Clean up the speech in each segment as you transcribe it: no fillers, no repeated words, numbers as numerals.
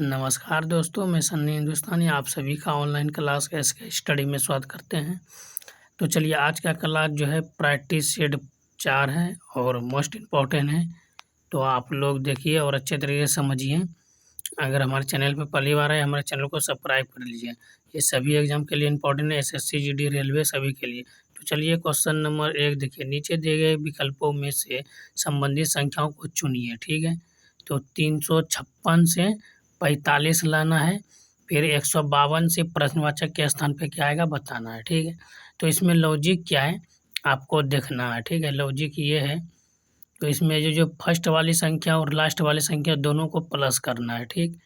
नमस्कार दोस्तों, मैं सन्नी हिंदुस्तानी आप सभी का ऑनलाइन क्लास के स्टडी में स्वागत करते हैं। तो चलिए आज का क्लास जो है प्रैक्टिस सेट 4 है और मोस्ट इम्पॉर्टेंट है। तो आप लोग देखिए और अच्छे तरीके से समझिए। अगर हमारे चैनल पर पहली बार है, हमारे चैनल को सब्सक्राइब कर लीजिए। ये सभी एग्जाम के लिए इम्पोर्टेंट है, एसएससी, जीडी, रेलवे सभी के लिए। तो चलिए क्वेश्चन नंबर 1 देखिए, नीचे दिए गए विकल्पों में से संबंधित संख्याओं को चुनिए। ठीक है, तो 356 से 45 लाना है, फिर 152 से प्रश्नवाचक के स्थान पे क्या आएगा बताना है। ठीक है, तो इसमें लॉजिक क्या है आपको देखना है। ठीक है, लॉजिक ये है, तो इसमें जो फर्स्ट वाली संख्या और लास्ट वाली संख्या दोनों को प्लस करना है। ठीक,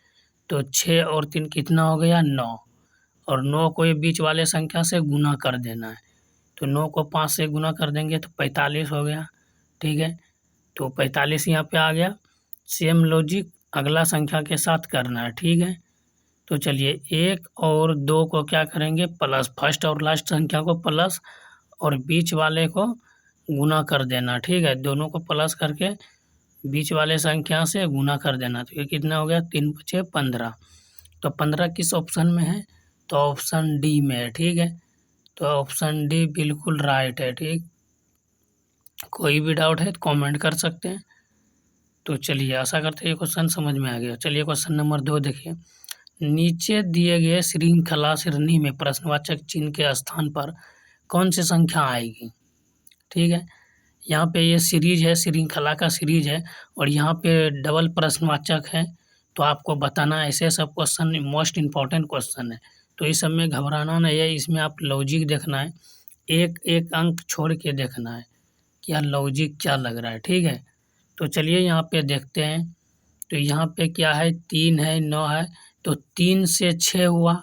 तो 6 और 3 कितना हो गया 9, और 9 को ये बीच वाले संख्या से गुना कर देना है। तो 9 को 5 से गुना कर देंगे तो 45 हो गया। ठीक है, तो 45 यहाँ पे आ गया। सेम लॉजिक अगला संख्या के साथ करना है। ठीक है, तो चलिए 1 और 2 को क्या करेंगे प्लस, फर्स्ट और लास्ट संख्या को प्लस और बीच वाले को गुना कर देना। ठीक है, दोनों को प्लस करके बीच वाले संख्या से गुना कर देना। तो ये कितना हो गया 3 × 5 = 15। तो 15 किस ऑप्शन में है, तो ऑप्शन डी में है। ठीक है, तो ऑप्शन डी बिल्कुल राइट है। ठीक, कोई भी डाउट है तो कमेंट कर सकते हैं। तो चलिए आशा करते हैं ये क्वेश्चन समझ में आ गया। चलिए क्वेश्चन नंबर 2 देखिए, नीचे दिए गए श्रृंखला श्रेणी में प्रश्नवाचक चिन्ह के स्थान पर कौन सी संख्या आएगी। ठीक है, यहाँ पे ये सीरीज है, श्रृंखला का सीरीज है और यहाँ पे डबल प्रश्नवाचक है। तो आपको बताना है, ऐसे सब क्वेश्चन मोस्ट इम्पॉर्टेंट क्वेश्चन है। तो इस सब में घबराना नहीं है, इसमें आप लॉजिक देखना है, एक एक अंक छोड़ के देखना है क्या लॉजिक क्या लग रहा है। ठीक है, तो चलिए यहाँ पे देखते हैं। तो यहाँ पे क्या है 3 है 9 है, तो 3 से 6 हुआ,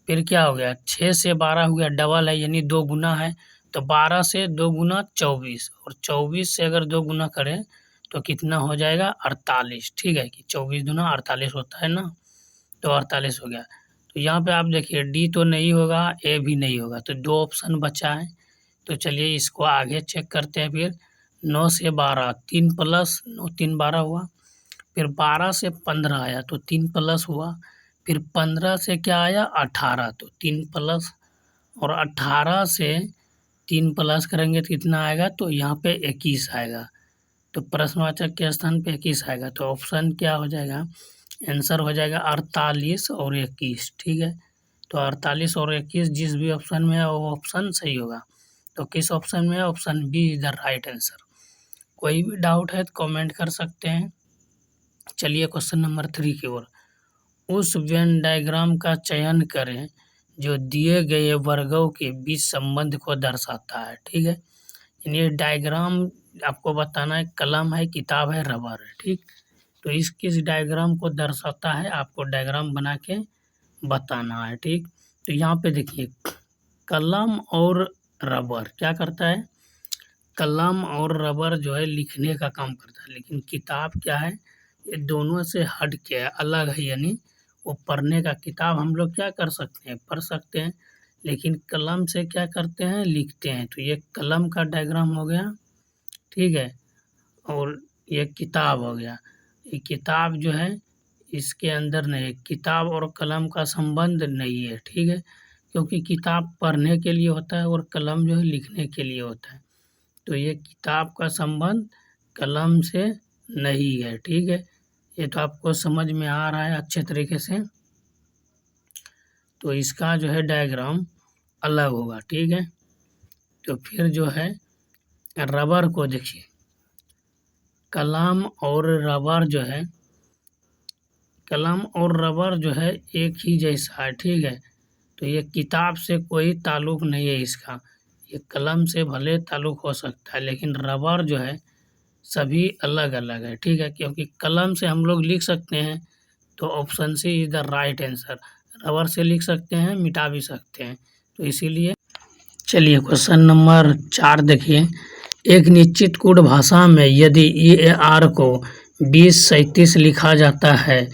फिर क्या हो गया 6 से 12 हुआ, डबल है यानी 2 गुना है। तो 12 से 2 गुना 24, और 24 से अगर 2 गुना करें तो कितना हो जाएगा 48। ठीक है, कि 24 दूना 48 होता है ना, तो 48 हो गया। तो यहाँ पे आप देखिए डी तो नहीं होगा, ए भी नहीं होगा, तो 2 ऑप्शन बचा है। तो चलिए इसको आगे चेक करते हैं। फिर 9 से 12 3 + 9 3 12 हुआ, फिर 12 से 15 आया तो 3 प्लस हुआ, फिर 15 से क्या आया 18 तो 3 प्लस, और 18 से 3 प्लस करेंगे तो कितना आएगा, तो यहाँ पे 21 आएगा। तो प्रश्नवाचक के स्थान पे 21 आएगा। तो ऑप्शन क्या हो जाएगा, आंसर हो जाएगा 48 और 21। ठीक है, तो 48 और 21 जिस भी ऑप्शन में है वो ऑप्शन सही होगा। तो किस ऑप्शन में है, option B is the right answer. कोई भी डाउट है तो कमेंट कर सकते हैं। चलिए क्वेश्चन नंबर 3 की ओर, उस वेन डायग्राम का चयन करें जो दिए गए वर्गों के बीच संबंध को दर्शाता है। ठीक है, यानी डायग्राम आपको बताना है, कलम है, किताब है, रबर है। ठीक, तो किस डायग्राम को दर्शाता है आपको डायग्राम बना के बताना है। ठीक, तो यहाँ पे देखिए कलम और रबर क्या करता है, कलम और रबर जो है लिखने का काम करता है, लेकिन किताब क्या है, ये दोनों से हट के है, अलग है, यानी वो पढ़ने का, किताब हम लोग क्या कर सकते हैं पढ़ सकते हैं, लेकिन कलम से क्या करते हैं लिखते हैं। तो ये कलम का डायग्राम हो गया। ठीक है, और ये किताब हो गया। ये किताब जो है इसके अंदर नहीं, किताब और कलम का संबंध नहीं है। ठीक है, क्योंकि किताब पढ़ने के लिए होता है और कलम जो है लिखने के लिए होता है। तो ये किताब का संबंध कलम से नहीं है। ठीक है, ये तो आपको समझ में आ रहा है अच्छे तरीके से। तो इसका जो है डायग्राम अलग होगा। ठीक है, तो फिर जो है रबर को देखिए, कलम और रबर जो है, कलम और रबर जो है एक ही जैसा है। ठीक है, तो ये किताब से कोई ताल्लुक़ नहीं है इसका, ये कलम से भले ताल्लुक़ हो सकता है, लेकिन रबर जो है सभी अलग अलग है। ठीक है, क्योंकि कलम से हम लोग लिख सकते हैं, तो option C is the right answer. Rubber से लिख सकते हैं, मिटा भी सकते हैं, तो इसीलिए। चलिए क्वेश्चन नंबर 4 देखिए, एक निश्चित कोड भाषा में यदि EAR को 2037 लिखा जाता है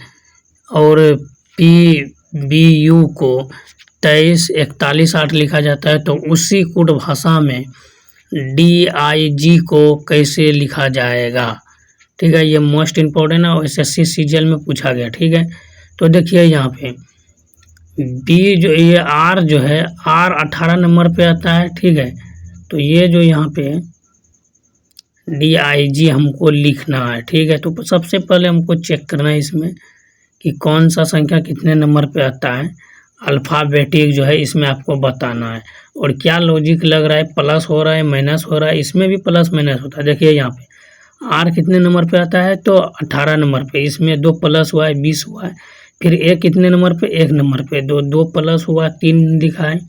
और PBU को 234148 लिखा जाता है, तो उसी कोड भाषा में DIG को कैसे लिखा जाएगा। ठीक है, ये मोस्ट इम्पोर्टेंट है और SSC CGL में पूछा गया। ठीक है, तो देखिए यहाँ पे बी जो ये आर जो है आर 18 नंबर पे आता है, ठीक है। तो ये जो यहाँ पे DIG हमको लिखना है, ठीक है। तो सबसे पहले हमको चेक करना है इसमें कि कौन सा संख्या कितने नंबर पे आता है, अल्फ़ाबेटिक जो है इसमें आपको बताना है। और क्या लॉजिक लग रहा है, प्लस हो रहा है माइनस हो रहा है, इसमें भी प्लस माइनस होता है। देखिए यहाँ पे आर कितने नंबर पे आता है, तो 18 नंबर पे, इसमें 2 प्लस हुआ है 20 हुआ है। फिर ए कितने नंबर पे, 1 नंबर पे, 2 प्लस हुआ 3 लिखा है।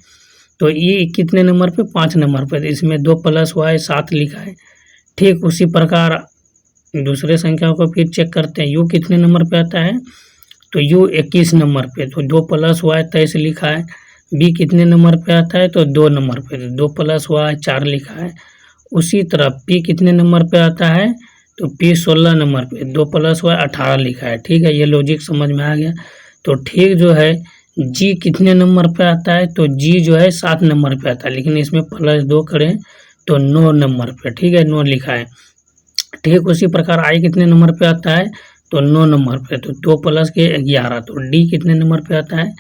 तो ई कितने नंबर पे, 5 नंबर पे, तो इसमें 2 प्लस हुआ है 7 लिखा है। ठीक उसी प्रकार दूसरे संख्या को फिर चेक करते हैं, यू कितने नंबर पे आता है, तो यू 21 नंबर पे, तो 2 प्लस हुआ है 23 लिखा है। बी कितने नंबर पे आता है, तो 2 नंबर पे, तो 2 प्लस हुआ है 4 लिखा है। उसी तरह पी कितने नंबर पे आता है, तो पी 16 नंबर पे, 2 प्लस हुआ है 18 लिखा है, ठीक है। ये लॉजिक समझ में आ गया। तो ठीक जो है जी कितने नंबर पे आता है, तो जी जो है 7 नंबर पे आता है, लेकिन इसमें प्लस 2 करें तो 9 नंबर पे, ठीक है, 9 लिखा है। ठीक उसी प्रकार आई कितने नंबर पे आता है, तो 9 नंबर पे, तो 2 प्लस के 11। तो डी कितने नंबर पे आता है,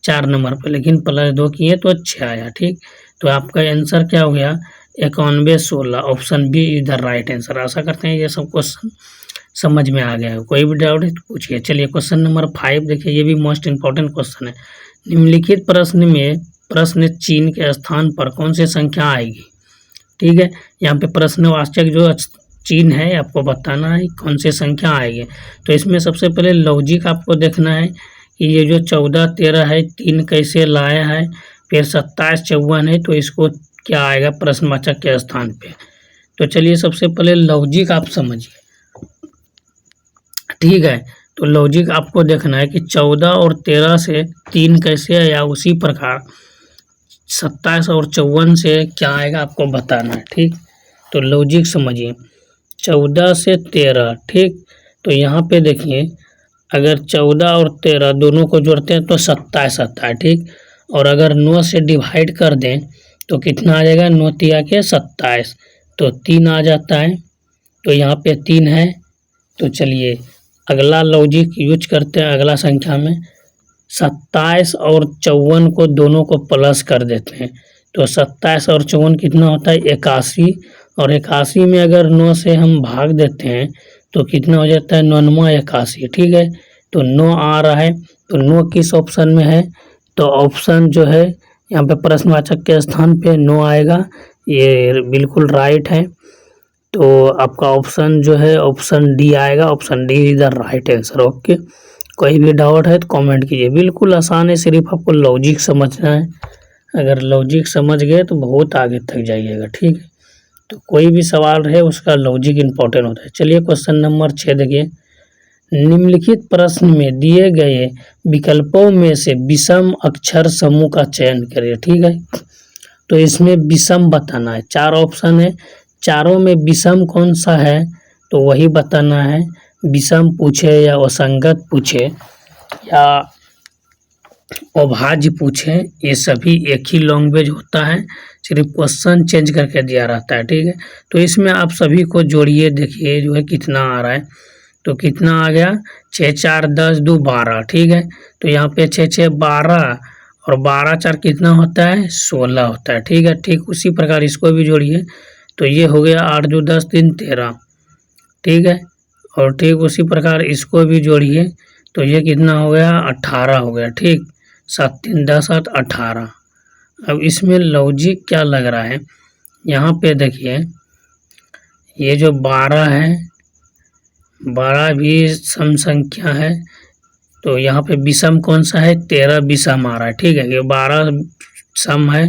4 नंबर पे, लेकिन प्लस 2 किए तो 6 आया, ठीक। तो आपका आंसर क्या हो गया, 91 16, option B is the right answer. आशा करते हैं ये सब क्वेश्चन समझ में आ गया है। कोई भी डाउट है तो पूछिए। चलिए क्वेश्चन नंबर 5 देखिए, ये भी मोस्ट इंपॉर्टेंट क्वेश्चन है। निम्नलिखित प्रश्न में प्रश्न चिन्ह के स्थान पर कौन सी संख्या आएगी, ठीक है। यहाँ पे प्रश्नवाचक जो चिन्ह है आपको बताना है कौन सी संख्या आएगी। तो इसमें सबसे पहले लॉजिक आपको देखना है कि ये जो 14 13 है 3 कैसे लाया है, फिर 27 54 है, तो इसको क्या आएगा प्रश्नवाचक के स्थान पे। तो चलिए सबसे पहले लॉजिक आप समझिए, ठीक है। तो लॉजिक आपको देखना है कि 14 और 13 से 3 कैसे है, या उसी प्रकार 27 और 54 से क्या आएगा आपको बताना है, ठीक। तो लॉजिक समझिए, 14 से 13, ठीक। तो यहाँ पे देखिए अगर 14 और 13 दोनों को जोड़ते हैं तो 27 आता है, ठीक। और अगर 9 से डिवाइड कर दें तो कितना आ जाएगा, 9 तिया के 27, तो 3 आ जाता है। तो यहाँ पे 3 है। तो चलिए अगला लॉजिक यूज करते हैं, अगला संख्या में 27 और 54 को दोनों को प्लस कर देते हैं। तो 27 और 54 कितना होता है, 81, और 81 में अगर 9 से हम भाग देते हैं तो कितना हो जाता है, 9 81, ठीक है। तो 9 आ रहा है, तो 9 किस ऑप्शन में है, तो ऑप्शन जो है यहाँ पे प्रश्नवाचक के स्थान पे 9 आएगा, ये बिल्कुल राइट है। तो आपका ऑप्शन जो है ऑप्शन डी आएगा, option D is the right answer. Okay, कोई भी डाउट है तो कमेंट कीजिए। बिल्कुल आसान है, सिर्फ आपको लॉजिक समझना है। अगर लॉजिक समझ गए तो बहुत आगे तक जाइएगा, ठीक है। तो कोई भी सवाल रहे उसका लॉजिक इम्पोर्टेंट होता है। चलिए क्वेश्चन नंबर 6 देखिए, निम्नलिखित प्रश्न में दिए गए विकल्पों में से विषम अक्षर समूह का चयन करिए, ठीक है। तो इसमें विषम बताना है, 4 ऑप्शन है, चारों में विषम कौन सा है तो वही बताना है। विषम पूछे या असंगत पूछे या अभाज्य पूछे, ये सभी एक ही लैंग्वेज होता है, सिर्फ क्वेश्चन चेंज करके दिया रहता है, ठीक है। तो इसमें आप सभी को जोड़िए, देखिए जो है कितना आ रहा है, तो कितना आ गया, 6 4 10 2 12, ठीक है। तो यहाँ पे 6 6 12 और 12 4 कितना होता है, 16 होता है, ठीक है। ठीक उसी प्रकार इसको भी जोड़िए, तो ये हो गया 8 2 10 3 13, ठीक है। और ठीक उसी प्रकार इसको भी जोड़िए, तो ये कितना हो गया, 18 हो गया, ठीक। 7 3 10 8 18। अब इसमें लॉजिक क्या लग रहा है, यहाँ पे देखिए ये जो 12 है, 12 भी सम संख्या है, तो यहाँ पे विषम कौन सा है, 13 विषम आ रहा है, ठीक है। ये 12 सम है,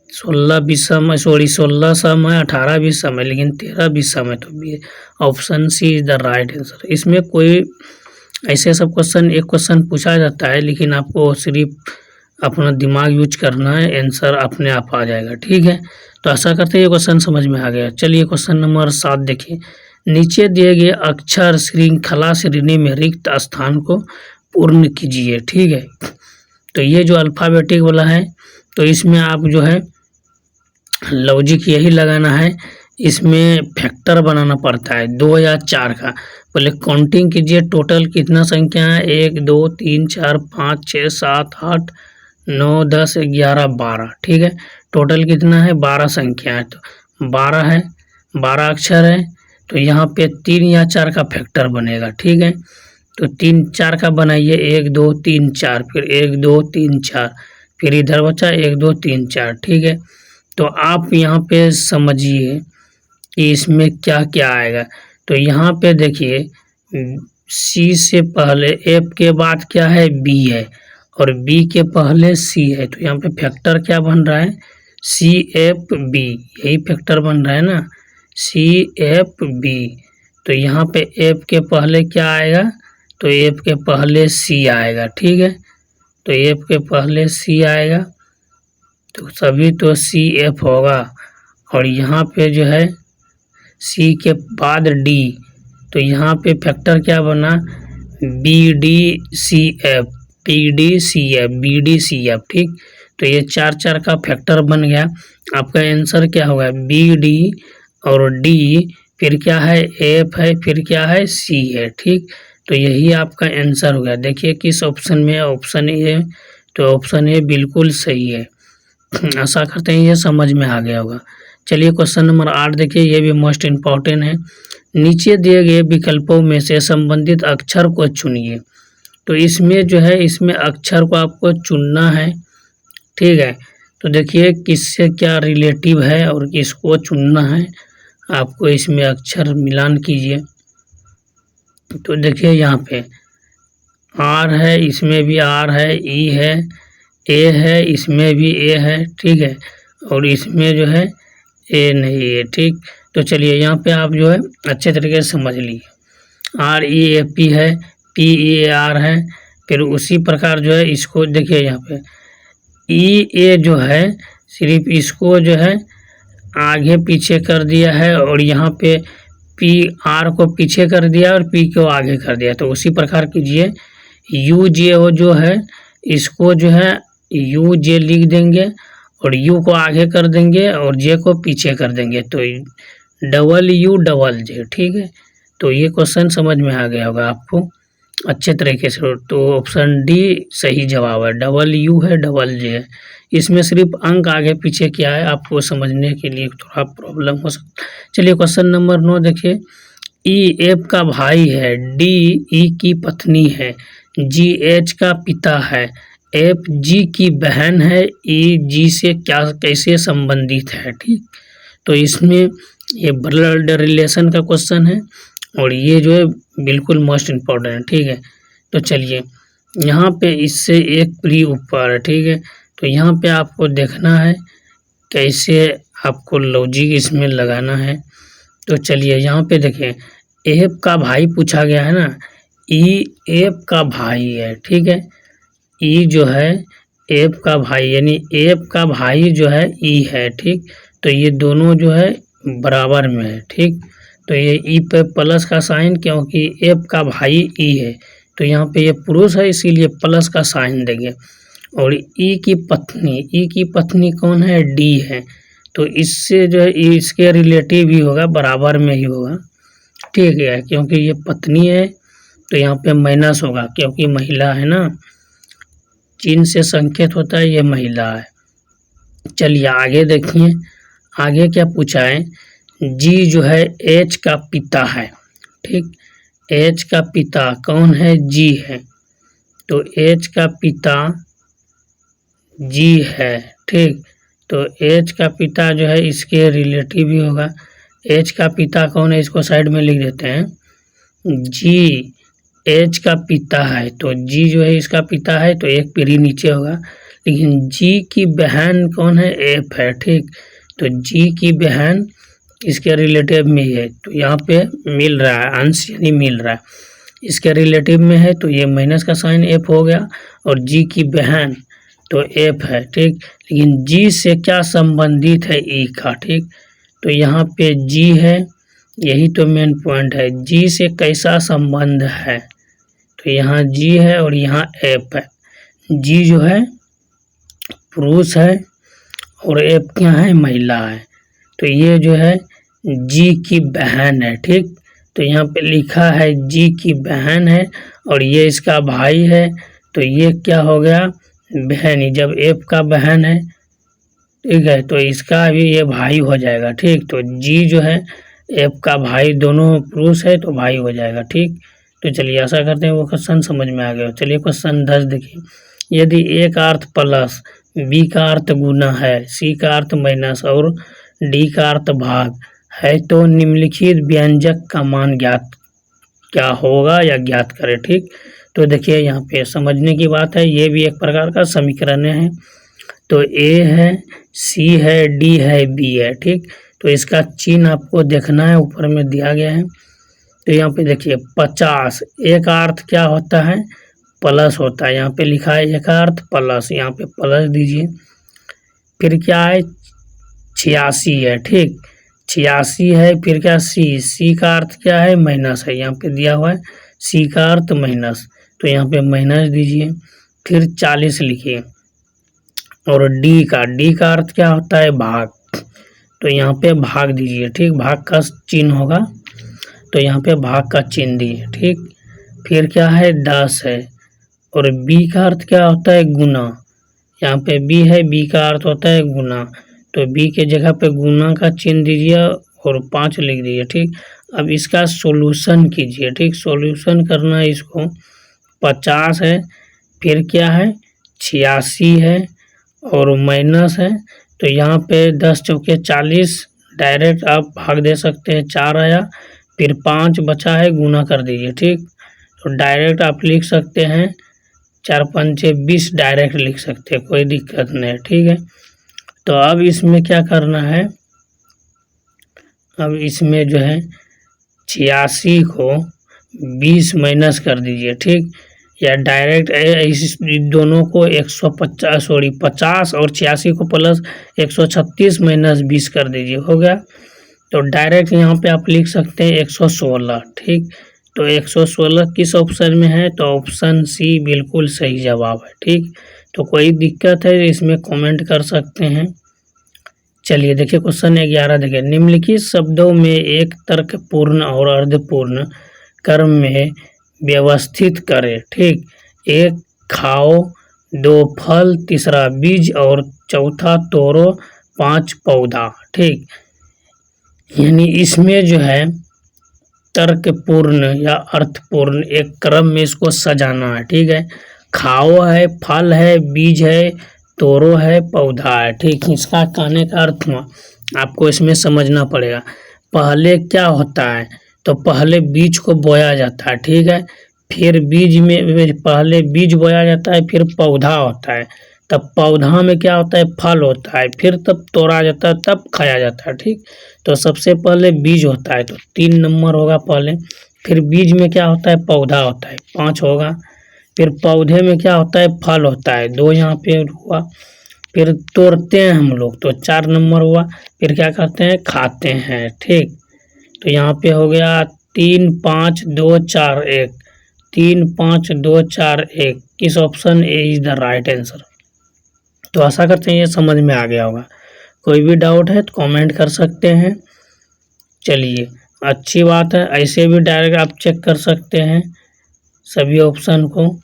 16 विषम है, 16 सम है, 18 भी सम है, लेकिन 13 विषम है, तो option C is the right answer. इसमें कोई ऐसे सब क्वेश्चन, एक क्वेश्चन पूछा जाता है, लेकिन आपको सिर्फ अपना दिमाग यूज करना है, आंसर अपने आप आ जाएगा, ठीक है। तो आशा करते हैं ये क्वेश्चन समझ में आ गया। चलिए क्वेश्चन नंबर 7 देखिए, नीचे दिए गए अक्षर श्रृंखला श्रेणी में रिक्त स्थान को पूर्ण कीजिए, ठीक है। तो ये जो अल्फ़ाबेटिक वाला है, तो इसमें आप जो है लॉजिक यही लगाना है, इसमें फैक्टर बनाना पड़ता है 2 या 4 का। पहले काउंटिंग कीजिए, टोटल कितना संख्या है, 1 2 3 4 5 6 7 8 9 10 11 12। ठीक है, टोटल कितना है, 12 संख्या है, तो 12 है, 12 अक्षर है, तो यहाँ पे 3 या 4 का फैक्टर बनेगा। ठीक है, तो 3 4 का बनाइए, 1 2 3 4, फिर 1 2 3 4, फिर इधर बचा 1 2 3 4। ठीक है, तो आप यहाँ पे समझिए कि इसमें क्या क्या आएगा। तो यहाँ पे देखिए सी से पहले एफ के बाद क्या है, बी है, और बी के पहले सी है, तो यहाँ पे फैक्टर क्या बन रहा है, सी एफ बी, यही फैक्टर बन रहा है ना, सी एफ बी। तो यहाँ पे एफ के पहले क्या आएगा, तो एफ के पहले सी आएगा। ठीक है, तो एफ के पहले सी आएगा, तो सभी तो सी एफ होगा, और यहाँ पे जो है सी के बाद डी, तो यहाँ पे फैक्टर क्या बना, B D C F, B D C F, B D C F. ठीक, तो ये 4 4 का फैक्टर बन गया। आपका आंसर क्या होगा, बी डी और डी, फिर क्या है, एफ है, फिर क्या है, सी है। ठीक, तो यही आपका आंसर हो गया। देखिए किस ऑप्शन में, ऑप्शन ए, तो ऑप्शन ए बिल्कुल सही है। आशा करते हैं ये समझ में आ गया होगा। चलिए क्वेश्चन नंबर 8 देखिए, ये भी मोस्ट इम्पॉर्टेंट है। नीचे दिए गए विकल्पों में से संबंधित अक्षर को चुनिए। तो इसमें जो है, इसमें अक्षर को आपको चुनना है। ठीक है, तो देखिए किससे क्या रिलेटिव है और किसको चुनना है, आपको इसमें अक्षर मिलान कीजिए। तो देखिए यहाँ पे आर है, इसमें भी आर है, ई है, ए है, इसमें भी ए है। ठीक है, और इसमें जो है ए नहीं है। ठीक, तो चलिए यहाँ पे आप जो है अच्छे तरीके से समझ लीजिए। आर ई ए पी है, पी ई ए आर है, फिर उसी प्रकार जो है इसको देखिए यहाँ पे ई ए जो है सिर्फ इसको जो है आगे पीछे कर दिया है, और यहाँ पे पी आर को पीछे कर दिया और पी को आगे कर दिया। तो उसी प्रकार कीजिए, यू जे ओ जो है इसको जो है यू जे लिख देंगे, और यू को आगे कर देंगे और जे को पीछे कर देंगे, तो डबल यू डबल जे। ठीक है, तो ये क्वेश्चन समझ में आ गया होगा आपको अच्छे तरीके से। तो ऑप्शन डी सही जवाब है, डबल यू है, डबल जे है। इसमें सिर्फ अंक आगे पीछे क्या है आपको समझने के लिए थोड़ा प्रॉब्लम हो सकता है। चलिए क्वेश्चन नंबर 9 देखिए, ई एफ का भाई है, डी ई की पत्नी है, जी एच का पिता है, एफ जी की बहन है, ई जी से क्या कैसे संबंधित है। ठीक, तो इसमें ये ब्लड रिलेशन का क्वेश्चन है, और ये जो है बिल्कुल मोस्ट इम्पॉर्टेंट है। ठीक है, तो चलिए यहाँ पे इससे एक प्री ऊपर है। ठीक है, तो यहाँ पे आपको देखना है कैसे आपको लॉजिक इसमें लगाना है। तो चलिए यहाँ पे देखें, एफ का भाई पूछा गया है ना, ई एफ का भाई है। ठीक है, ई जो है एफ का भाई, यानी एफ का भाई जो है ई है। ठीक, तो ये दोनों जो है बराबर में है। ठीक, तो ये ई पे प्लस का साइन, क्योंकि एफ का भाई ई है, तो यहाँ पे ये पुरुष है इसीलिए प्लस का साइन देंगे। और ई की पत्नी कौन है, डी है, तो इससे जो है इसके रिलेटिव ही होगा, बराबर में ही होगा। ठीक है, क्योंकि ये पत्नी है तो यहाँ पे माइनस होगा, क्योंकि महिला है ना, चिन्ह से संकेत होता है, ये महिला है। चलिए आगे देखिए, आगे क्या पूछा है, जी जो है एच का पिता है। ठीक, एच का पिता कौन है, जी है, तो एच का पिता जी है। ठीक, तो एच का पिता जो है इसके रिलेटिव ही होगा। एच का पिता कौन है, इसको साइड में लिख देते हैं, जी एच का पिता है, तो जी जो है इसका पिता है, तो एक पीढ़ी नीचे होगा। लेकिन जी की बहन कौन है, एफ है। ठीक, तो जी की बहन इसके रिलेटिव में है, तो यहाँ पे मिल रहा है अंश, यानी मिल रहा है, इसके रिलेटिव में है, तो ये माइनस का साइन एफ हो गया, और जी की बहन तो एफ है। ठीक, लेकिन जी से क्या संबंधित है, ई का। ठीक, तो यहाँ पे जी है, यही तो मेन पॉइंट है, जी से कैसा संबंध है, तो यहाँ जी है और यहाँ एफ है। जी जो है पुरुष है और एफ क्या है, महिला है, तो ये जो है जी की बहन है। ठीक, तो यहाँ पे लिखा है जी की बहन है और ये इसका भाई है, तो ये क्या हो गया बहन। जब एफ का बहन है ठीक है तो इसका भी ये भाई हो जाएगा ठीक। तो जी जो है एफ का भाई, दोनों पुरुष है तो भाई हो जाएगा ठीक। तो चलिए आशा करते हैं वो क्वेश्चन समझ में आ गया। चलिए क्वेश्चन 10 देखिए, यदि ए का अर्थ प्लस, बी का अर्थ गुना है, सी का अर्थ माइनस और डी का अर्थ भाग है तो निम्नलिखित व्यंजक का मान ज्ञात क्या होगा या ज्ञात करें ठीक। तो देखिए यहाँ पे समझने की बात है, ये भी एक प्रकार का समीकरण है। तो ए है, सी है, डी है, बी है ठीक। तो इसका चिन्ह आपको देखना है, ऊपर में दिया गया है। तो यहाँ पे देखिए 50, ए का अर्थ क्या होता है प्लस होता है, यहाँ पे लिखा है ए का अर्थ प्लस, यहाँ पे प्लस दीजिए। फिर क्या है 86 है ठीक, 86 है। फिर क्या सी का अर्थ क्या है माइनस है, यहाँ पे दिया हुआ है सी का अर्थ माइनस, तो यहाँ पे माइनस दीजिए। फिर 40 लिखिए और डी का अर्थ क्या होता है भाग, तो यहाँ पे भाग दीजिए ठीक, भाग का चिन्ह होगा तो यहाँ पे भाग का चिन्ह दिए ठीक। फिर क्या है 10 है और बी का अर्थ क्या होता है गुना, यहाँ पे बी है, बी का अर्थ होता है गुना, तो बी के जगह पे गुना का चिन्ह दीजिए और 5 लिख दीजिए ठीक। अब इसका सॉल्यूशन कीजिए ठीक, सॉल्यूशन करना है इसको। 50 है, फिर क्या है 86 है और माइनस है, तो यहाँ पे 10 चौके 40, डायरेक्ट आप भाग दे सकते हैं, 4 आया। फिर 5 बचा है, गुना कर दीजिए ठीक। तो डायरेक्ट आप लिख सकते हैं 4 पंचे 20, डायरेक्ट लिख सकते हैं, कोई दिक्कत नहीं है ठीक है। तो अब इसमें क्या करना है, अब इसमें जो है 86 को 20 माइनस कर दीजिए ठीक, या डायरेक्ट इस दोनों को 50 और 86 को प्लस 136 माइनस 20 कर दीजिए, हो गया। तो डायरेक्ट यहाँ पे आप लिख सकते हैं 116 ठीक। तो 116 किस ऑप्शन में है, तो ऑप्शन सी बिल्कुल सही जवाब है ठीक। तो कोई दिक्कत है इसमें कमेंट कर सकते हैं। चलिए देखिए क्वेश्चन 11 देखिए, निम्नलिखित शब्दों में एक तर्कपूर्ण और अर्धपूर्ण क्रम में व्यवस्थित करें ठीक। एक खाओ, 2 फल, तीसरा बीज और चौथा तोड़ो, 5 पौधा ठीक। यानी इसमें जो है तर्कपूर्ण या अर्थपूर्ण एक क्रम में इसको सजाना है ठीक है। खाओ है, फल है, बीज है, तोड़ो है, पौधा है ठीक। इसका कहने का अर्थ हुआ आपको इसमें समझना पड़ेगा। पहले क्या होता है, तो पहले बीज को बोया जाता है ठीक है, फिर बीज में पहले बीज बोया जाता है, फिर पौधा होता है, तब पौधा में क्या होता है फल होता है, फिर तब तोड़ा जाता है, तब खाया जाता है ठीक। तो सबसे पहले बीज होता है तो 3 नंबर होगा पहले, फिर बीज में क्या होता है पौधा होता है 5 होगा, फिर पौधे में क्या होता है फल होता है 2 यहाँ पे हुआ, फिर तोड़ते हैं हम लोग तो 4 नंबर हुआ, फिर क्या करते हैं खाते हैं ठीक। तो यहाँ पे हो गया 3 5 2 4 1, 3 5 2 4 1, किस option A is the right answer. तो आशा करते हैं ये समझ में आ गया होगा। कोई भी डाउट है तो कमेंट कर सकते हैं। चलिए अच्छी बात है, ऐसे भी डायरेक्ट आप चेक कर सकते हैं सभी ऑप्शन को।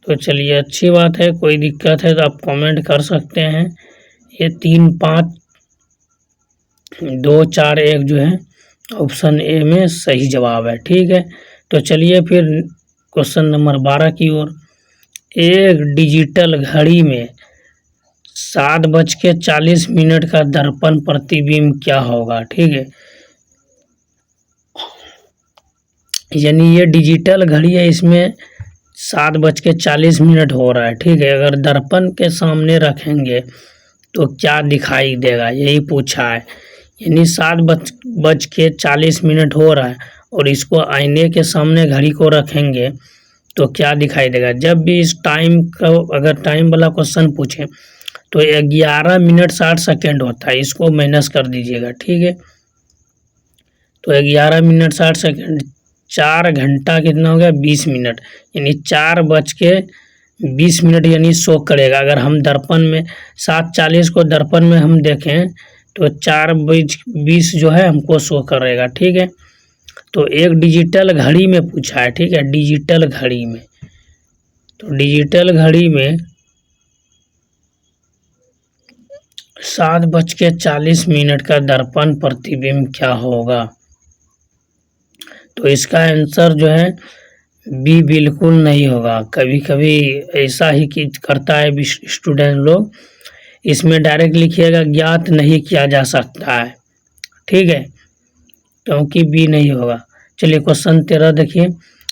तो चलिए अच्छी बात है, कोई दिक्कत है तो आप कमेंट कर सकते हैं। ये 3 5 2 4 1 जो है ऑप्शन ए में सही जवाब है ठीक है। तो चलिए फिर क्वेश्चन नंबर 12 की ओर। एक डिजिटल घड़ी में 7:40 का दर्पण प्रतिबिंब क्या होगा ठीक है। यानी ये डिजिटल घड़ी है, इसमें 7:40 हो रहा है ठीक है। अगर दर्पण के सामने रखेंगे तो क्या दिखाई देगा, यही पूछा है। यानी 7:40 हो रहा है और इसको आईने के सामने घड़ी को रखेंगे तो क्या दिखाई देगा। जब भी इस टाइम का अगर टाइम वाला क्वेश्चन पूछे तो 11 मिनट 60 सेकेंड होता है, इसको माइनस कर दीजिएगा ठीक है। तो 11 मिनट 60 सेकेंड, 4 घंटा कितना हो गया 20 मिनट, यानी 4:20 यानी शो करेगा। अगर हम दर्पण में 7:40 को दर्पण में हम देखें तो 4:20 जो है हमको शो करेगा। ठीक है, तो एक डिजिटल घड़ी में पूछा है। ठीक है, डिजिटल घड़ी में, तो डिजिटल घड़ी में 7:40 का दर्पण प्रतिबिंब क्या होगा? तो इसका आंसर जो है बी बिल्कुल नहीं होगा। कभी कभी ऐसा ही करता है स्टूडेंट लोग, इसमें डायरेक्ट लिखिएगा ज्ञात नहीं किया जा सकता है। ठीक है, क्योंकि बी नहीं होगा। चलिए क्वेश्चन 13 देखिए,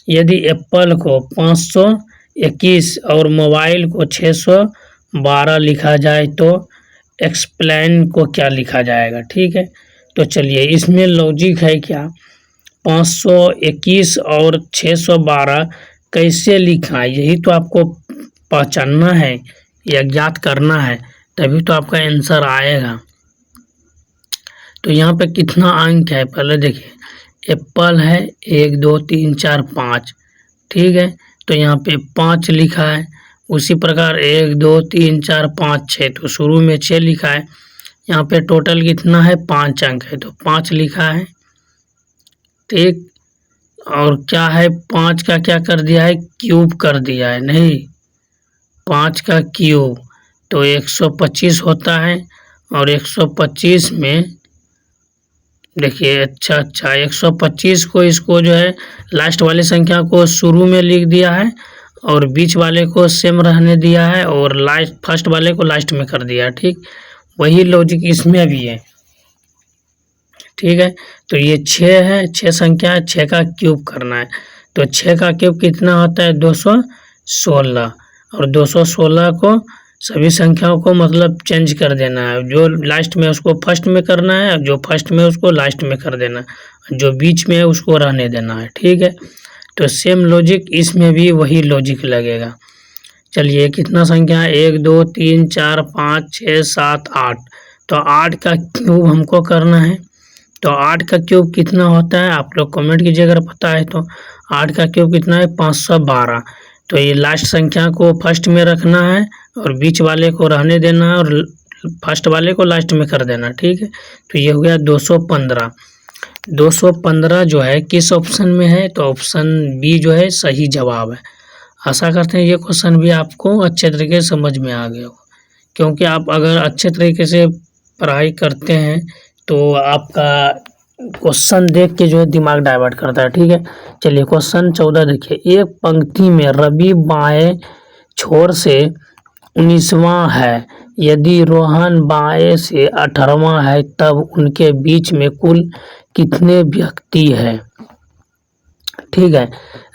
यदि एप्पल को 521 और मोबाइल को 612 लिखा जाए तो एक्सप्लेन को क्या लिखा जाएगा? ठीक है, तो चलिए इसमें लॉजिक है क्या, 521 और 612 कैसे लिखा है, यही तो आपको पहचानना है या ज्ञात करना है, तभी तो आपका आंसर आएगा। तो यहाँ पे कितना अंक है पहले देखिए, एप्पल है 1 2 3 4 5। ठीक है, तो यहाँ पे 5 लिखा है। उसी प्रकार 1 2 3 4 5 6, तो शुरू में 6 लिखा है। यहाँ पे टोटल कितना है, 5 अंक है, तो 5 लिखा है। ठीक, और क्या है, 5 का क्या कर दिया है, क्यूब कर दिया है, नहीं 5 का क्यूब तो 125 होता है। और 125 में देखिए, अच्छा 125 को, इसको जो है लास्ट वाली संख्या को शुरू में लिख दिया है और बीच वाले को सेम रहने दिया है और लास्ट फर्स्ट वाले को लास्ट में कर दिया है। ठीक, वही लॉजिक इसमें भी है। ठीक है, तो ये 6 है, 6 संख्या है, 6 का क्यूब करना है। तो 6 का क्यूब कितना होता है, 216। और 216 को सभी संख्याओं को मतलब चेंज कर देना है, जो लास्ट में उसको फर्स्ट में करना है, जो फर्स्ट में उसको लास्ट में कर देना है, जो बीच में है उसको रहने देना है। ठीक है, तो सेम लॉजिक इसमें भी वही लॉजिक लगेगा। चलिए कितना संख्या है, 1 2 3 4 5 6 7 8। तो 8 का क्यूब हमको करना है। तो 8 का क्यूब कितना होता है, आप लोग कमेंट कीजिए अगर पता है तो। 8 का क्यूब कितना है, 512। तो ये लास्ट संख्या को फर्स्ट में रखना है और बीच वाले को रहने देना है और फर्स्ट वाले को लास्ट में कर देना। ठीक है, तो ये हो गया 215। 215 जो है किस ऑप्शन में है, तो ऑप्शन बी जो है सही जवाब है। आशा करते हैं ये क्वेश्चन भी आपको अच्छे तरीके से समझ में आ गया हो, क्योंकि आप अगर अच्छे तरीके से पढ़ाई करते हैं तो आपका क्वेश्चन देख के जो है दिमाग डाइवर्ट करता है। ठीक है, चलिए क्वेश्चन 14 देखिए, एक पंक्ति में रवि बाएं छोर से 19वां है, यदि रोहन बाएं से 18वां है, तब उनके बीच में कुल कितने व्यक्ति है? ठीक है,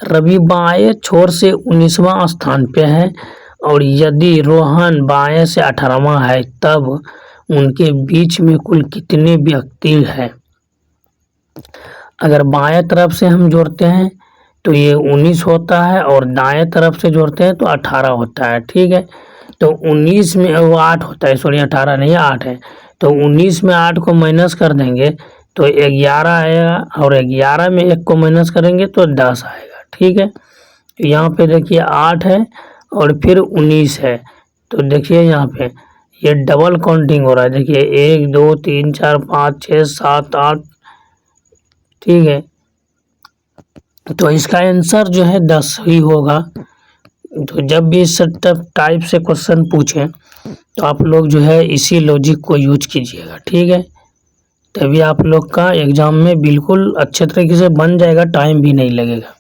रवि बाएं छोर से 19वां स्थान पे है और यदि रोहन बाएं से 18वां है, तब उनके बीच में कुल कितने व्यक्ति है? अगर बाएं तरफ से हम जोड़ते हैं तो ये 19 होता है और दाएं तरफ से जोड़ते हैं तो 18 होता है। ठीक है, तो 19 में वो 8 होता है, सॉरी 18 नहीं 8 है। तो 19 में 8 को माइनस कर देंगे तो 11 आएगा और 11 में 1 को माइनस करेंगे तो 10 आएगा। ठीक है, तो यहाँ पे देखिए 8 है और फिर 19 है, तो देखिए यहाँ पे ये डबल काउंटिंग हो रहा है। देखिए 1 2 3 4 5 6 7 8। ठीक है, तो इसका आंसर जो है 10 ही होगा। तो जब भी इस टाइप से क्वेश्चन पूछें तो आप लोग जो है इसी लॉजिक को यूज कीजिएगा। ठीक है, तभी आप लोग का एग्ज़ाम में बिल्कुल अच्छे तरीके से बन जाएगा, टाइम भी नहीं लगेगा,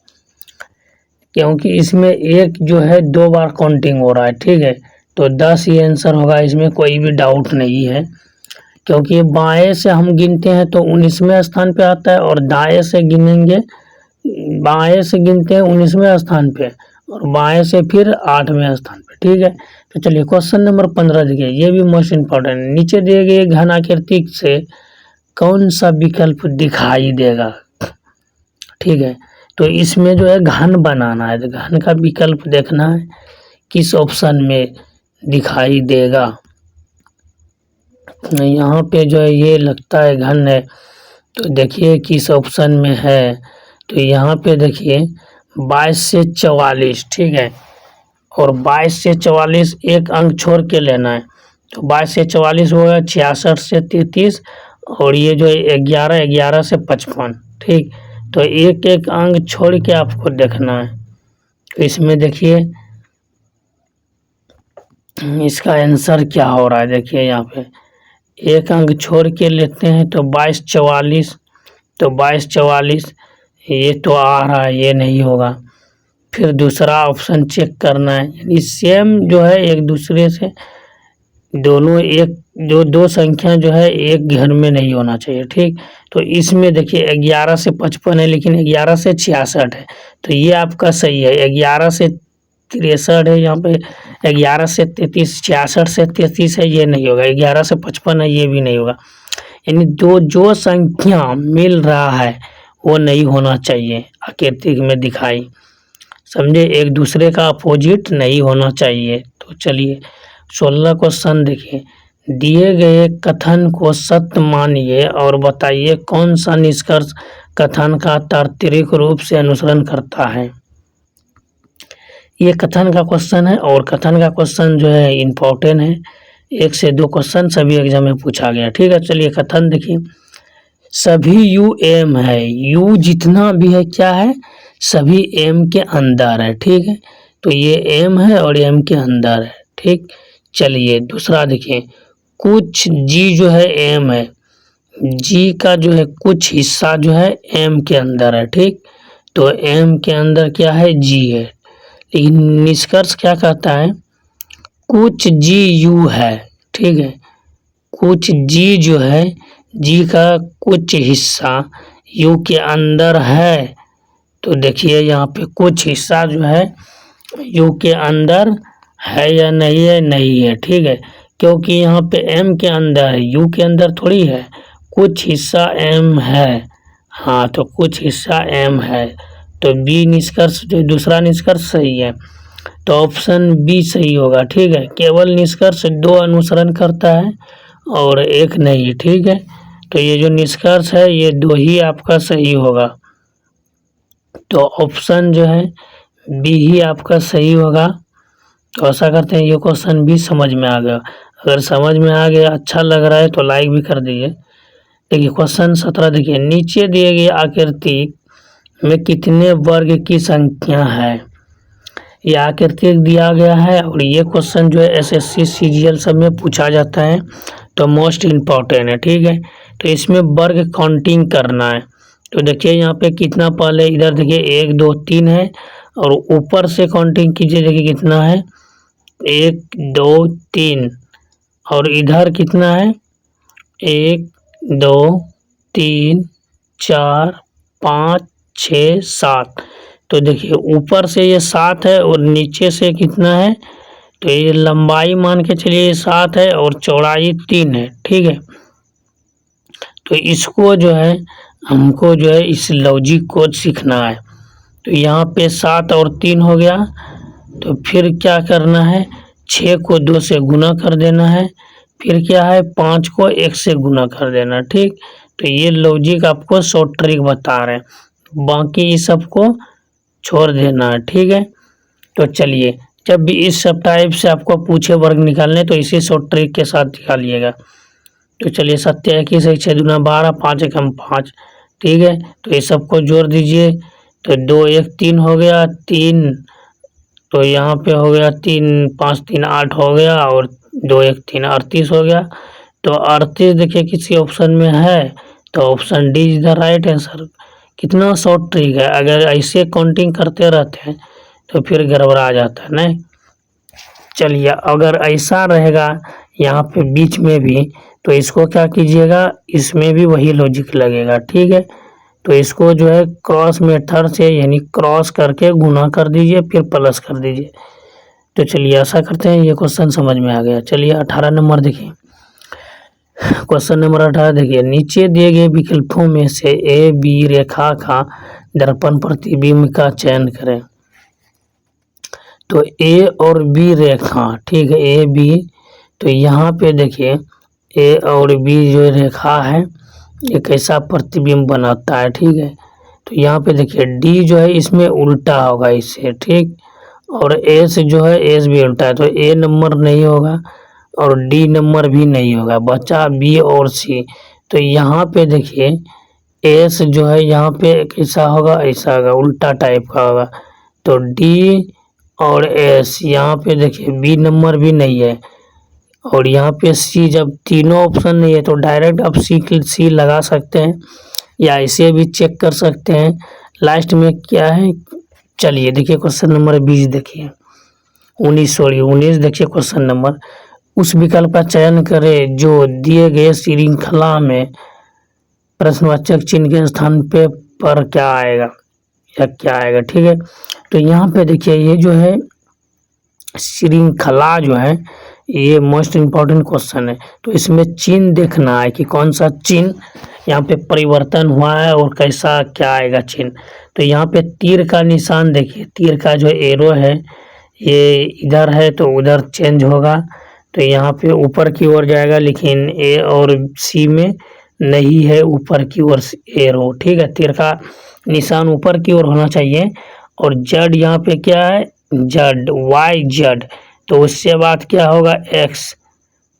क्योंकि इसमें एक जो है 2 बार काउंटिंग हो रहा है। ठीक है, तो 10 ही आंसर होगा, इसमें कोई भी डाउट नहीं है, क्योंकि बाएं से हम गिनते हैं तो 19वें स्थान पे आता है और दाएं से गिनेंगे, बाएं से गिनते हैं 19वें स्थान पे और बाएं से फिर 8वें स्थान पे। ठीक है, तो चलिए क्वेश्चन नंबर 15 देखिए, ये भी मोस्ट इम्पोर्टेंट है। नीचे दिए गए घन आकृति से कौन सा विकल्प दिखाई देगा? ठीक है, तो इसमें जो है घन बनाना है, तो घन का विकल्प देखना है किस ऑप्शन में दिखाई देगा। यहाँ पे जो है ये लगता है घन है, तो देखिए किस ऑप्शन में है। तो यहाँ पे देखिए 22 से 44। ठीक है, और 22 से 44 एक अंक छोड़ के लेना है, तो 22 से 44 होगा, 66 से 33, और ये जो 11, 11 से 55, ठीक। तो एक एक अंक छोड़ के आपको देखना है। तो इसमें देखिए इसका आंसर क्या हो रहा है, देखिए यहाँ पे एक अंक छोड़ के लेते हैं तो 22 44, तो 22 44 ये तो आ रहा है, ये नहीं होगा। फिर दूसरा ऑप्शन चेक करना है, यानी सेम जो है एक दूसरे से दोनों, एक जो दो संख्या जो है एक घर में नहीं होना चाहिए, ठीक। तो इसमें देखिए 11 से 55 है, लेकिन 11 से 66 है, तो ये आपका सही है। 11 से 63 है यहाँ पे, 11 से 33, 66 से 33 है, ये नहीं होगा। 11 से 55 है, ये भी नहीं होगा। यानी दो जो संख्या मिल रहा है वो नहीं होना चाहिए आकृति में दिखाई, समझे, एक दूसरे का अपोजिट नहीं होना चाहिए। तो चलिए 16 क्वेश्चन देखिए, दिए गए कथन को सत्य मानिए और बताइए कौन सा निष्कर्ष कथन का तार्किक रूप से अनुसरण करता है। ये कथन का क्वेश्चन है, और कथन का क्वेश्चन जो है इम्पोर्टेंट है, 1 से 2 क्वेश्चन सभी एग्जाम में पूछा गया, ठीक है। चलिए कथन देखिए, सभी यू एम है, यू जितना भी है क्या है, सभी एम के अंदर है, ठीक है। तो ये एम है और एम के अंदर है, ठीक। चलिए दूसरा देखिए, कुछ जी जो है एम है, जी का जो है कुछ हिस्सा जो है एम के अंदर है, ठीक। तो एम के अंदर क्या है, जी है। लेकिन निष्कर्ष क्या कहता है, कुछ जी यू है, ठीक है। कुछ जी जो है, जी का कुछ हिस्सा यू के अंदर है। तो देखिए यहाँ पे कुछ हिस्सा जो है यू के अंदर है या नहीं है, नहीं है, ठीक है। क्योंकि यहाँ पे एम के अंदर है, यू के अंदर थोड़ी है, कुछ हिस्सा एम है, हाँ, तो कुछ हिस्सा एम है। तो बी निष्कर्ष जो दूसरा निष्कर्ष सही है, तो ऑप्शन बी सही होगा, ठीक है। केवल निष्कर्ष 2 अनुसरण करता है और एक नहीं, ठीक है। तो ये जो निष्कर्ष है ये 2 ही आपका सही होगा, तो ऑप्शन जो है बी ही आपका सही होगा। तो ऐसा करते हैं ये क्वेश्चन भी समझ में आ गया। अगर समझ में आ गया, अच्छा लग रहा है तो लाइक भी कर दीजिए। देखिए क्वेश्चन 17 देखिए, नीचे दिए गए आकृति में कितने वर्ग की संख्या है। ये आकृति दिया गया है, और ये क्वेश्चन जो है एसएससी सीजीएल सब में पूछा जाता है, तो मोस्ट इम्पॉर्टेंट है, ठीक है। तो इसमें वर्ग काउंटिंग करना है। तो देखिए यहाँ पे कितना, पहले इधर देखिए 1 2 3 है, और ऊपर से काउंटिंग कीजिए, देखिए कितना है, 1 2 3, और इधर कितना है, 1 2 3 4 5 6 7। तो देखिए ऊपर से ये 7 है और नीचे से कितना है, तो ये लंबाई मान के चलिए 7 है और चौड़ाई 3 है, ठीक है। तो इसको जो है हमको जो है इस लॉजिक को सीखना है। तो यहाँ पे 7 और 3 हो गया, तो फिर क्या करना है, 6 को 2 से गुना कर देना है, फिर क्या है 5 को 1 से गुना कर देना, ठीक। तो ये लॉजिक आपको शॉर्ट ट्रिक बता रहे हैं, बाकी इस सब को छोड़ देना है, ठीक है। तो चलिए जब भी इस सब टाइप से आपको पूछे वर्ग निकालने, तो इसी शॉर्ट ट्रिक के साथ निकालिएगा। तो चलिए 7 21 1 6 दूना 12 5 1 5, ठीक है। तो ये सबको जोड़ दीजिए, तो 2 1 3 हो गया, 3, तो यहाँ पे हो गया 3 5 3 8 हो गया, और 2 1 3 38 हो गया। तो 38 देखिए किसी ऑप्शन में है, तो option D is the right answer. कितना शॉर्ट ट्रिक है, अगर ऐसे काउंटिंग करते रहते हैं तो फिर गड़बड़ा जाता है, नहीं। चलिए अगर ऐसा रहेगा यहाँ पे बीच में भी, तो इसको क्या कीजिएगा, इसमें भी वही लॉजिक लगेगा, ठीक है। तो इसको जो है क्रॉस मेथड से, यानी क्रॉस करके गुना कर दीजिए, फिर प्लस कर दीजिए। तो चलिए ऐसा करते हैं, ये क्वेश्चन समझ में आ गया। चलिए 18 नंबर देखिए, क्वेश्चन नंबर 18 देखिए, नीचे दिए गए विकल्पों में से ए बी रेखा का दर्पण प्रतिबिंब का चयन करें। तो ए और बी रेखा, ठीक है, ए बी, तो यहाँ पे देखिए ए और बी जो रेखा है ये कैसा प्रतिबिंब बनाता है, ठीक है। तो यहाँ पे देखिए डी जो है इसमें उल्टा होगा इससे, ठीक, और एस जो है एस भी उल्टा है, तो ए नंबर नहीं होगा, और डी नंबर भी नहीं होगा, बचा बी और सी। तो यहाँ पे देखिए एस जो है यहाँ पे कैसा होगा, ऐसा होगा, उल्टा टाइप का होगा। तो डी और एस, यहाँ पे देखिए बी नंबर भी नहीं है और यहाँ पे सी, जब तीनों ऑप्शन नहीं है तो डायरेक्ट आप सी लगा सकते हैं या इसे भी चेक कर सकते हैं। लास्ट में क्या है, चलिए देखिए क्वेश्चन नंबर 20 देखिए 19 देखिए क्वेश्चन नंबर। उस विकल्प का चयन करें जो दिए गए श्रृंखला में प्रश्नवाचक चिन्ह के स्थान पे पर क्या आएगा या क्या आएगा, ठीक है। तो यहाँ पे देखिए ये जो है श्रृंखला जो है ये मोस्ट इम्पॉर्टेंट क्वेश्चन है। तो इसमें चिन्ह देखना है कि कौन सा चिन्ह यहाँ पे परिवर्तन हुआ है और कैसा क्या आएगा चिन्ह। तो यहाँ पे तीर का निशान देखिए, तीर का जो एरो है ये इधर है तो उधर चेंज होगा। तो यहाँ पे ऊपर की ओर जाएगा, लेकिन ए और सी में नहीं है ऊपर की ओर एरो, ठीक है। तीर का निशान ऊपर की ओर होना चाहिए। और जेड यहाँ पे क्या है, जेड वाई जेड, तो उससे बाद क्या होगा एक्स,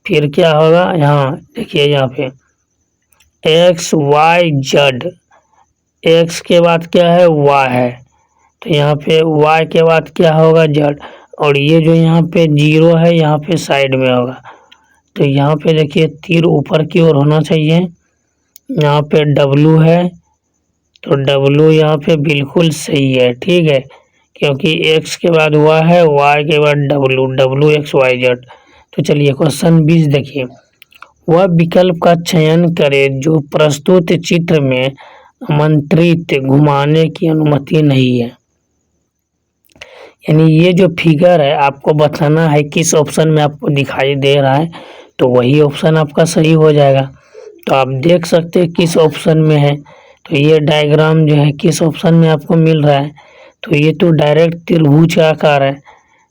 फिर क्या होगा यहाँ देखिए यहाँ पे एक्स वाई जेड, एक्स के बाद क्या है वाई है, तो यहाँ पे वाई के बाद क्या होगा जेड। और ये जो यहाँ पे जीरो है यहाँ पे साइड में होगा। तो यहाँ पे देखिए तीर ऊपर की ओर होना चाहिए। यहाँ पे डब्लू है तो डब्लू यहाँ पे बिल्कुल सही है, ठीक है, क्योंकि एक्स के बाद वाई है, वाई के बाद W, W X Y Z. तो चलिए क्वेश्चन 20 देखिए, वह विकल्प का चयन करें जो प्रस्तुत चित्र में आमंत्रित घुमाने की अनुमति नहीं है। यानी ये जो फिगर है आपको बताना है किस ऑप्शन में आपको दिखाई दे रहा है, तो वही ऑप्शन आपका सही हो जाएगा। तो आप देख सकते हैं किस ऑप्शन में है। तो ये डायग्राम जो है किस ऑप्शन में आपको मिल रहा है, तो ये तो डायरेक्ट त्रिभुज का आकार है।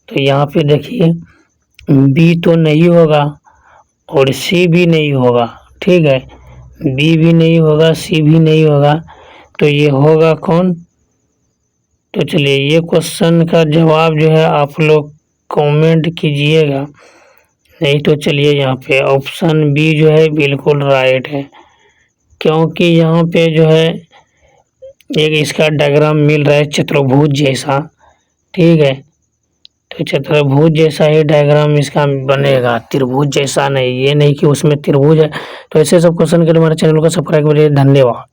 तो यहाँ पे देखिए बी तो नहीं होगा और सी भी नहीं होगा, ठीक है, बी भी नहीं होगा, सी भी नहीं होगा, तो ये होगा कौन। तो चलिए ये क्वेश्चन का जवाब जो है आप लोग कमेंट कीजिएगा, नहीं तो चलिए यहाँ पे ऑप्शन बी जो है बिल्कुल राइट है, क्योंकि यहाँ पे जो है एक इसका डायग्राम मिल रहा है चतुर्भुज जैसा, ठीक है। तो चतुर्भुज जैसा ही डायग्राम इसका बनेगा, त्रिभुज जैसा नहीं, ये नहीं कि उसमें त्रिभुज है। तो ऐसे सब क्वेश्चन के लिए हमारे चैनल को सब्सक्राइब करिए। धन्यवाद।